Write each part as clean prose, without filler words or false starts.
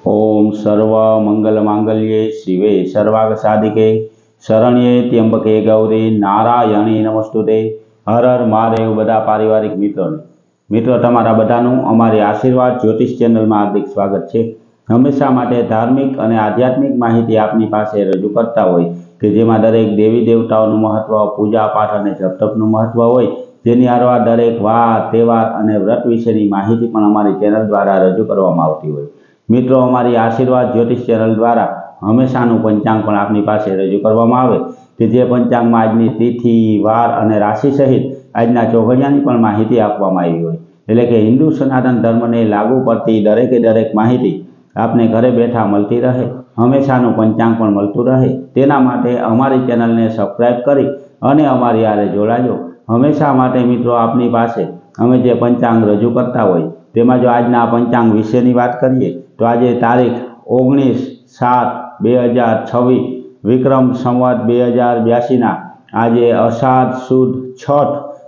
ओम सर्व मंगल मांगल्ये शिवे सर्वाग साधिके शरण्ये त्र्यंबके गौरी नारायणी नमस्तुते। हर हर महादेव। बधा पारिवारिक मित्रों तमारा बधानुं अमारी आशीर्वाद ज्योतिष चेनल में हार्दिक स्वागत है। हमेशा माटे धार्मिक और आध्यात्मिक माहिती आपनी पासे रजू करता होय कि जेमां दरेक देवी देवताओं महत्व, पूजा पाठ और जप तपनुं महत्व होय, जेनी हारवार दरेक वार तहेवार और व्रत विशेनी माहिती पण अमारी चेनल द्वारा रजू करवामां आवती होय। मित्रों अमारी आशीर्वाद ज्योतिष चेनल द्वारा हमेशानु पंचांग पण आपनी पासे रजू करवामां आवे कि जे पंचांग में आजनी तिथि, वार और राशि सहित आजना चौघड़ियानी पण माहिती आपवामां आवी होय। एटले के हिंदू सनातन धर्म ने लागू पड़ती दरेके दरेक माहिती आपने घरे बैठा मळती रहे, हमेशानु पंचांग पण मळतुं रहे, तेना माटे अमारी चेनल ने सब्सक्राइब करी अने अमारी हारे जोड़ाजो। हमेशा माटे मित्रों आपनी पासे अमे जे पंचांग रजू करता होय तेमां जो आजना पंचांग विशेनी वात करीए तो आज तारीख 19/7/2026 विक्रम संवत 2082 ना आज अषाढ़ सुद छठ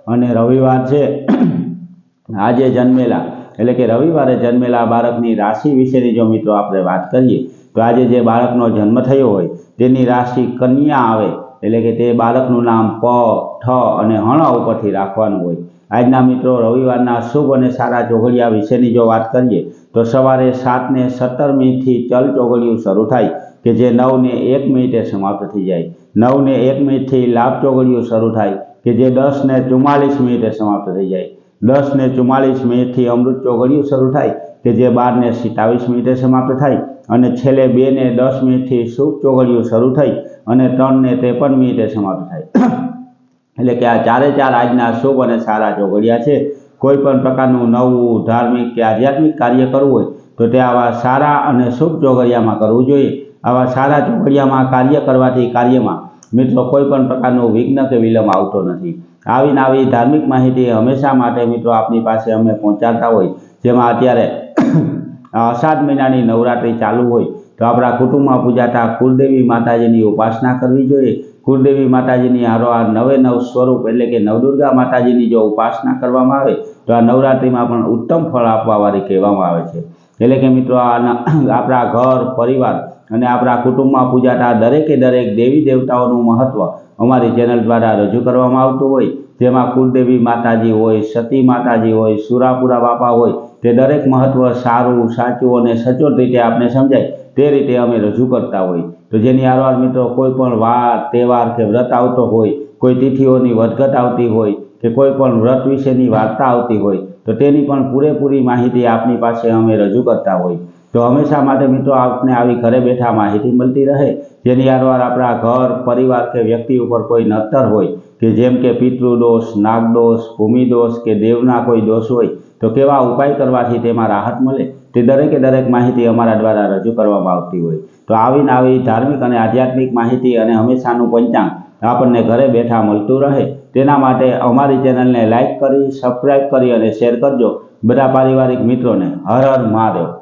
और रविवार है। आज जन्मेला एटले के रविवारे जन्मेला बाळकनी राशि विशेनी जो मित्रों आपणे वात करीए तो आज जे बाळकनो जन्म थयो होय तेनी राशि कन्या आवे एटले के ते बाळकनुं नाम प, ठ अने हण उपरथी राखवानुं होय। आजना मित्रों रविवारना शुभ और सारा चौघड़िया विशेनी जो बात करिए तो सवारे 7:17 चल चौघड़िયું शुरू थाय कि जे 9:01 समाप्त थी जाए। 9:01 लाभ चौघड़िયું शुरू थाय कि जे 10:44 समाप्त थी जाए। 10:44 अमृत चौघड़िયું शुरू थाय कि जे 12:27 समाप्त थाय और छेल्ले 2:10 शुभ चौघड़िયું शुरू थई और 3:53 समाप्त थाय। एटले के आ चारे चार आजना शुभ और सारा चौघड़िया है। कोईपण प्रकारनुं नवुं धार्मिक के आध्यात्मिक कार्य करवुं होय तो ते आवा सारा और शुभ चौघड़ियामां करवुं जोईए। आवा सारा चौघड़ियामां कार्य करवाथी कार्यमां मित्रों कोईपण प्रकारनुं विघ्न के विलंब आवतो नथी। आवी नवी धार्मिक माहिती हमेशा माटे मित्रों आपनी पासे अमे पहोंचाडता होय। जेमां अत्यारे अषाढ़ महीनानी नवरात्रि चालू होय तो आपणा कुटुंबमां पूजाता कुलदेवी माताजीनी उपासना करवी जोईए। कुलदेवी माताजीनी हारोहार 9 स्वरूप एटले के नवदुर्गा माताजीनी जो उपासना करवामां आवे तो आ नवरात्रि में पण उत्तम फल आपवावाळी कहेवामां आवे छे। एटले के मित्रों आपणा घर परिवार अने आपणा कुटुंबमां पूजाता दरेके दरेक देवी देवताओनुं महत्व अमारी चेनल द्वारा रजू करवामां आवतुं होय। जेमां कुलदेवी माताजी होय, सती माताजी होय, सुरापुरा बापा होय, ते दरेक महत्व सारूं साचुं अने सचोट रीते आपने समजाय ते रीते अमे रजू करता होय। तो जेनी हारवार मित्रों कोईपण वार तहेवार के व्रत आवतो होय, कोई तिथिओनी वधघट आवती होय के कोईपण व्रत विशेनी वार्ता आवती होय तो तेनी पण पूरेपूरी माहिती आपनी पासे अमे रजू करता होय। तो हमेशा माटे मित्रों आपने आवी घरे बैठा माहिती मळती रहे, जेनी हारवार आपणा घर परिवार के व्यक्ति उपर कोई नड़तर होय कि जेम के पितृदोष, नागदोष, भूमिदोष के देवना कोई दोष होय तो केवा उपाय करवाथी तेमां राहत मळे ते दरेके दरेक माहिती अमारा द्वारा रजू करवामां आवती होय। तो आवी नवी धार्मिक और आध्यात्मिक माहिती और हमेशानुं पंचांग आपने घरे बैठा मळतुं रहे तेना माटे अमारी चेनल ने लाइक करी, सब्सक्राइब करी और शेर करजो। बधा पारिवारिक मित्रों ने हर हर महादेव।